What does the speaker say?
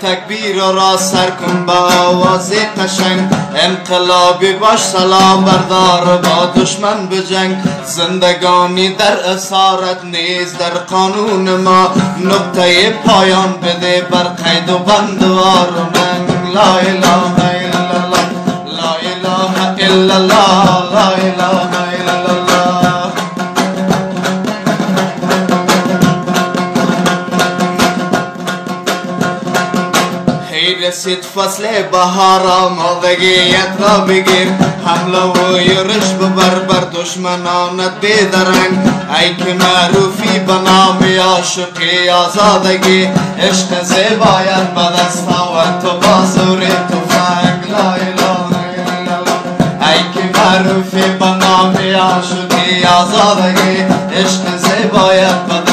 تکبیر را سر کن با آواز قشنگ، انقلابی باش سلام بردار با دشمن بجنگ. زندگانی در اسارت نیز در قانون ما، نقطه پایان بده بر قید و بند و آرمنگ. لا اله الا الله، لا اله الا الله، لا اله الا الله. رسید فصل بهار، آمادگیت را بگیر، حمله و یورش ببر بر دشمنانت بیدرنگ. ای که معروفی به نام عاشقی آزادگی، عشق زیبایت به دست آورد تو با زور تفنگ. لا اله الا الله. ای که معروفی به نام عاشقی آزادگی، عشق زیبایت به